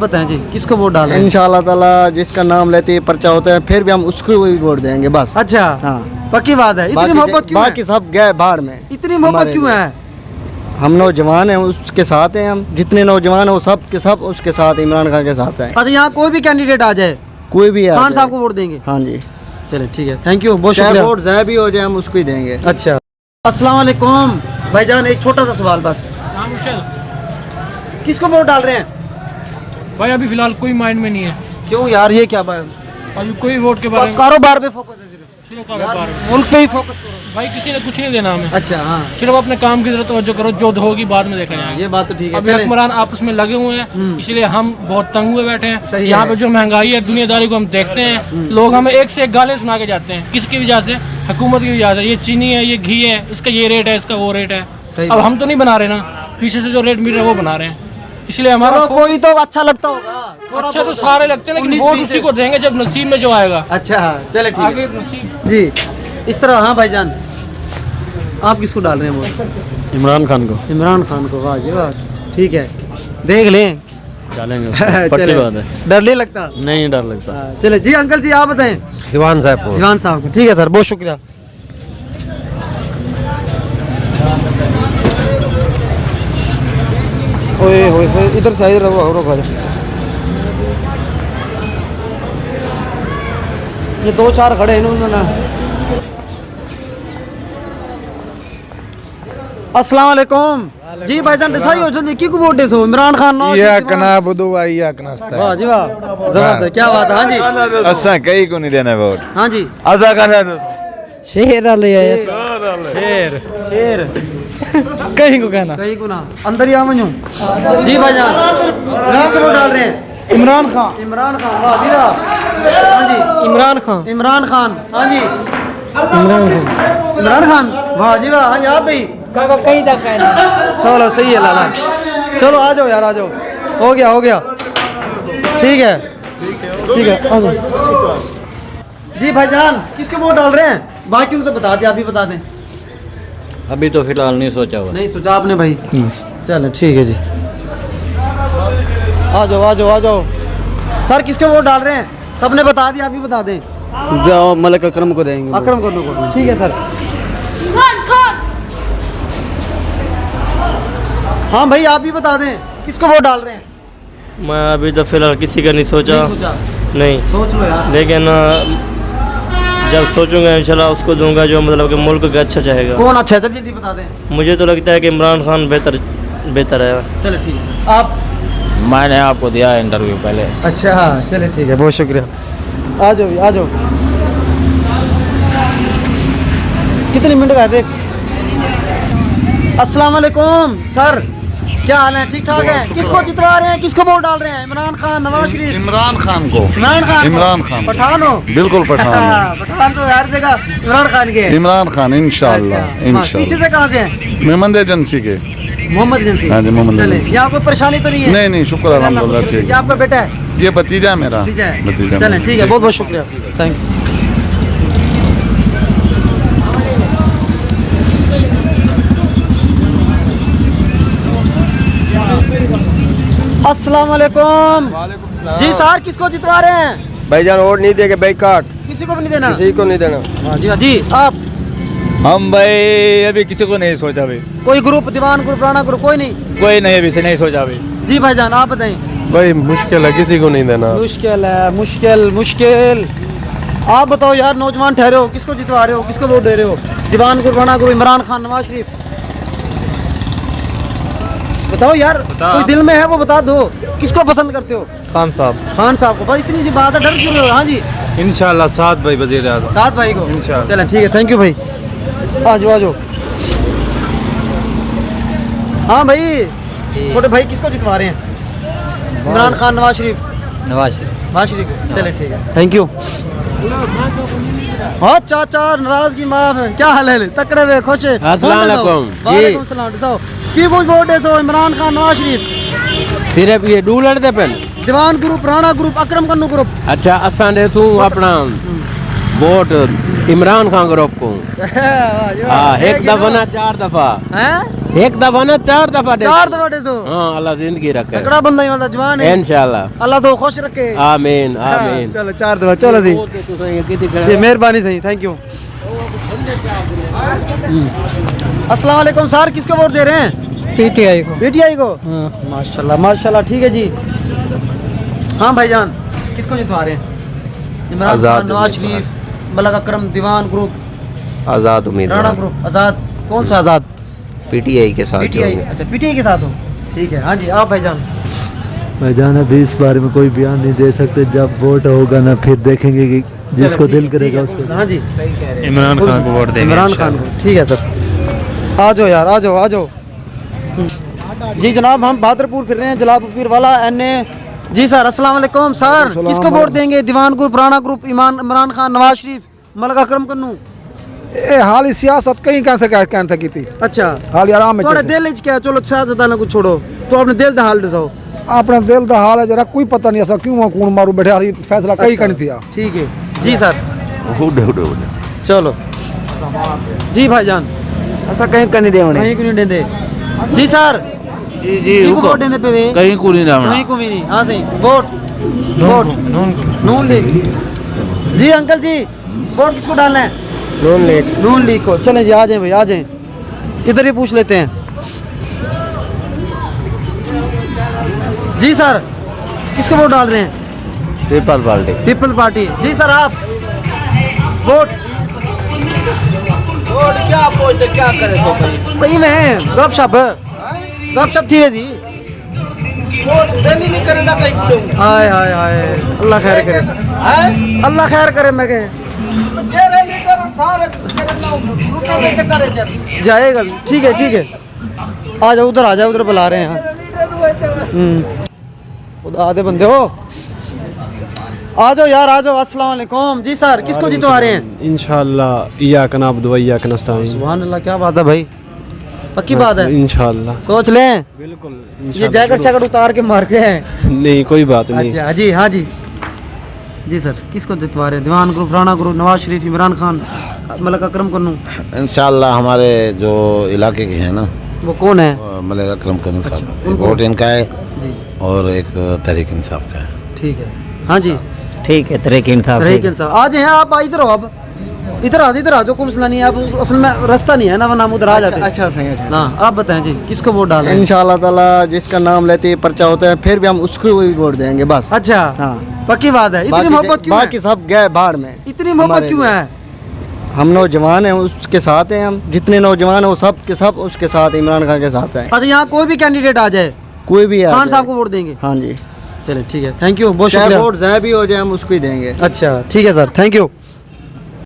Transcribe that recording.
बताएं जी, किसको वोट डाल रहे हैं? इंशाल्लाह ताला जिसका नाम लेते ही पर्चा होता है फिर भी हम उसको ही वोट देंगे बस। अच्छा हाँ, पक्की बात है। इतनी मोहब्बत क्यों बाकी है? सब गए बाहर में। इतनी मोहब्बत क्यों है? हम नौजवान हैं, उसके साथ हैं। हम जितने नौजवान हैं वो सब के सब उसके साथ, इमरान खान के साथ हैं। अच्छा, यहाँ कोई भी कैंडिडेट आ जाए, कोई भी खान साहब को वोट देंगे? हाँ जी, चले ठीक है, थैंक यू, बहुत चाहे शुक्रिया। वोट ज़ाया भी हो जाए हम उसको ही देंगे। अच्छा, अस्सलाम वालेकुम भाईजान, एक छोटा सा सवाल बस, किसको वोट डाल रहे हैं? भाई अभी फिलहाल कोई माइंड में नहीं है, क्यों यार, ये क्या बात? अभी कोई वोट के बारे में कारोबार पे फोकस है सिर्फ, सिर्फ कारोबार में। मुल्क पे ही फोकस करो। भाई किसी ने कुछ नहीं देना हमें, अच्छा हाँ, सिर्फ अपने काम की तरफ तवज्जो करो, जो होगी बाद में देखा जाएगा। ये बात तो ठीक है। अभी चलें। हुक्मरान आपस में लगे हुए हैं, इसलिए हम बहुत तंग हुए बैठे हैं। सही यहाँ है। पे जो महंगाई है, दुनियादारी को हम देखते हैं, लोग हमें एक से एक गालें सुना के जाते हैं। किसकी वजह से? हुकूमत की वजह से। ये चीनी है, ये घी है, इसका ये रेट है, इसका वो रेट है। सही अब हम तो नहीं बना रहे ना, पीछे से जो रेट मिल रहा है वो बना रहे हैं, इसलिए हमारा चलो, कोई तो अच्छा लगता होगा थोड़ा अच्छा तो बहुत। सारे लगते हैं, लेकिन 19-20 वोट उसी को देंगे जब नसीब में जो आएगा। अच्छा हाँ, चले ठीक आगे है नसीब जी, इस तरह। हाँ भाईजान, आप किसको डाल रहे हैं वोट? इमरान खान को इमरान खान को, वाह जी वाह, ठीक है, देख लें। डालेंगे, पक्की बात है। डर नहीं लगता? नहीं डर लगता। हाँ, चले जी, अंकल जी आप बताएं। दीवान साहब को। दीवान साहब को, ठीक है सर, बहुत शुक्रिया। ओए होए होए, इधर साइड रहो और रोक। ये दो चार खड़े हैं उन्होंने। अस्सलाम वालेकुम जी भाईजान, दिसाई हो जल्दी, की को वोट देसो? इमरान खान ना या कना बुदू भाई या कनास्ता वाह जी वाह, जबरदस्त है, क्या बात है। हाँ जी, असा कई को नहीं देना वोट हाँ जी, असा कना शेर शेर कहीं को कहना। कहीं को ना, अंदर ही आ मनु जी भाईजान, किसको वोट डाल रहे हैं? इमरान खान। इमरान खान, वाह जी वाह। हाँ जी, इमरान खान। इमरान खान, हाँ जी, इमरान खान, वाह जी वाह। हाँ जी, आप भी कहीं तक कहना। चलो सही है लाला, चलो आ जाओ यार, आ जाओ, हो गया हो गया, ठीक है ठीक है, आ जाओ जी भाईजान। किसको वोट डाल रहे हैं? बाकी तो बता दें, आप ही बता दें। अभी तो फिलहाल नहीं सोचा हुआ। नहीं सोचा आपने भाई? चलो ठीक है जी, आ जाओ आ जाओ आ जाओ। सर किसको वोट डाल रहे हैं? सबने बता दिया, आप ही बता दें। जो मलिक अकरम को देंगे। अकरम को, ठीक है सर। हाँ भाई, आप ही बता दें, किसको वोट डाल रहे हैं? मैं अभी तो फिलहाल किसी का नहीं सोचा। नहीं सोचा? नहीं, सोच लो यार। लेकिन जब सोचूंगा इंशाल्लाह उसको दूंगा जो मतलब कि मुल्क का अच्छा चाहेगा। कौन अच्छा है, जल्दी जल्दी बता दें। मुझे तो लगता है कि इमरान खान बेहतर है। चलो ठीक है सर। आप? मैंने आपको दिया इंटरव्यू पहले। अच्छा हाँ, चले ठीक है, बहुत शुक्रिया। आ जाओ आ जाओ। कितने मिनट गए थे? अस्सलाम वालेकुम सर, क्या हाल है? ठीक ठाक है? किसको जितवा रहे हैं, किसको वोट डाल रहे हैं? इमरान खान, नवाज शरीफ? इमरान खान को। इमरान खान? इमरान खान। पठान हो? बिल्कुल पठान। पठान तो हर जगह इमरान खान के हैं। इमरान खान इंशाल्लाह अच्छा, हाँ, इंशाल्लाह। पीछे से कहाँ से हैं? मेमंद एजेंसी के। मोहम्मद एजेंसी? हाँ जी, मोहम्मद चले, एजेंसी। यहाँ कोई परेशानी तो नहीं है? नहीं नहीं, शुक्र अल्हम्दुलिल्लाह, ठीक ये आपका बेटा है? है। ये भतीजा है मेरा। ठीक है, भतीजा चलें मेरा। ठीक है, बहुत बहुत शुक्रिया, थैंक यू। अस्सलाम वालेकुम जी सर, किसको जितवा रहे हैं? भाईजान वोट नहीं देंगे, बैकाट किसी को भी नहीं देना? किसी को नहीं देना। हाँ जी हाँ जी, आप? हम भाई अभी किसी को नहीं सोचा भाई, कोई ग्रुप, दीवान ग्रुप, राणा ग्रुप, कोई नहीं? कोई नहीं अभी से नहीं सोचा भाई। जी भाईजान, आप बताएं। भाई मुश्किल है, किसी को नहीं देना। मुश्किल है, मुश्किल मुश्किल। आप बताओ यार, नौजवान ठहरे हो, किसको जितवा रहे हो, किसको वोट दे रहे हो? दीवान ग्रुप, राणा ग्रुप, इमरान खान, नवाज शरीफ? बताओ यार, कोई दिल में है वो बता दो, किसको पसंद करते हो? खान साहब। खान साहब को। बस इतनी सी बात है, डर क्यों रहे हो? हाँ जी, इंशाल्लाह साथ भाई वजीर आज़म। सात भाई को। इंशाल्लाह। चलें ठीक है, थैंक यू भाई। आ जाओ आ जाओ। हाँ भाई, छोटे भाई किसको जितवा रहे हैं? इमरान खान, नवाज शरीफ? नवाज शरीफ। नवाज शरीफ को। चले ठीक है, थैंक यू। हाँ चाचा, नाराजगी माफ है, क्या हाल है? तकड़े हुए खुश है? अस्सलाम वालेकुम। वालेकुम सलाम। बताओ की कुछ वोट है सो? इमरान खान, नवाज शरीफ? सिर्फ ये डूलर दे पेन। दीवान ग्रुप, राणा ग्रुप, अकरम कन्नू ग्रुप? अच्छा, असा देसू अपना वोट इमरान खान ग्रुप को। वाह जी वाह। हाँ, एक दफा ना 4 दफा। हैं? एक दफा ना 4 दफा दे 4 दफा डेसो हाँ अल्लाह जिंदगी रखे तगड़ा बंदा ही मतलब जवान है इंशाल्लाह अल्लाह तो खुश रखे आमीन हाँ, आमीन चलो 4 दफा चलो सही जी मेहरबानी सही थैंक यू अस्सलाम वालेकुम सर किसको वोट दे रहे हैं पीटीआई को माशाल्लाह माशाल्लाह ठीक है जी हाँ भाईजान किसको जितवा रहे हैं इमरान खान नवाज शरीफ मलक अकरम दीवान ग्रुप आज़ाद उम्मीदवार राणा ग्रुप आज़ाद कौन सा आज़ाद पीटीआई के साथ पीटीआई अच्छा पीटीआई के साथ हो ठीक है हाँ जी आप भाईजान भाईजान अभी इस बारे में कोई बयान नहीं दे सकते जब वोट होगा ना फिर देखेंगे कि जिसको दिल करेगा उसको हाँ जी इमरान खान को वोट देंगे इमरान खान को ठीक है सर आ जाओ यार आ जाओ आ जाओ जी जनाब हम बहादुरपुर फिर रहे हैं जलालपुर वाला एनए जी सर अस्सलाम वालेकुम सर किसको वोट देंगे दीवान ग्रुप राणा ग्रुप इमरान खान नवाज शरीफ मलक अकरम कन्नू ए हाल सियासत कहीं कहन सकी थी अच्छा हाल आराम में थोड़ा दिल क्या चलो सियासत ना कुछ छोड़ो तो अपने दिल दा हाल दसाओ अपने दिल का हाल है जरा कोई पता नहीं ऐसा क्यों कौन मारू बैठे हाल फैसला कहीं करनी थी ठीक है जी सर चलो जी भाईजान ऐसा कहीं करने दे कहीं को नहीं देंगे जी सर जी जी किसको वोट देने पे वे कहीं को नहीं रहना कहीं को भी नहीं हाँ सही वोट नून लीग जी अंकल जी वोट किसको डालना है नून लीग को चलें जी आ जाएं भाई आ जाएं इधर ही पूछ लेते हैं जी सर किसको वोट डाल रहे हैं पीपल पार्टी जी सर आप वोट क्या बोलते क्या करे तो वही में गपशप थी जी दिल्ली नहीं करेगा कहीं हाय हाय हाय अल्लाह खैर करे अल्लाह खैर करे मैं कहे जाएगा ठीक है आ जाओ उधर बुला रहे हैं खुदा आधे बंदे हो आ जाओ यार आ जाओ अस्सलाम वालेकुम जी सर किसको जितवा रहे हैं इंशाल्लाह इय्याक नअबुदु व इय्याक नस्तईन सुभान अल्लाह क्या बात है भाई पक्की बात है इंशाल्लाह सोच लें बिल्कुल ये जैकेट उतार के मार के हैं नहीं कोई बात नहीं अच्छा जी हाँ जी सर किसको जितवा रहे हैं दीवान ग्रुप राणा ग्रुप नवाज शरीफ इमरान खान मलक अकरम कन्नू इंशाल्लाह हमारे जो इलाके के हैं ना वो कौन है मलक अकरम कन्नू साहब वोट इनका है जी और एक तहरीक इंसाफ का है ठीक है हाँ जी ठीक है तहरीक इंसाफ आ जाए आप इधर हो अब इधर आ जाओ कोई मसला नहीं है अब असल में रास्ता नहीं है ना वरना हम उधर आ जाते अच्छा सही है ना आप बताएं जी किसको वोट डालें इंशाल्लाह ताला जिसका नाम लेते ही पर्चा होता है फिर भी हम उसको ही वोट देंगे बस अच्छा हाँ पक्की बात है इतनी मोहब्बत क्यों बाकी सब गए बाढ़ में इतनी मोहब्बत क्यों है हम नौजवान हैं उसके साथ हैं हम जितने नौजवान हैं वो सब के सब उसके साथ इमरान खान के साथ हैं अच्छा यहाँ कोई भी कैंडिडेट आ जाए कोई भी खान साहब को वोट देंगे हाँ जी चले ठीक है थैंक यू बहुत चाहे शुक्रिया वोट जहाँ भी हो जाए हम उसको ही देंगे अच्छा ठीक है सर थैंक यू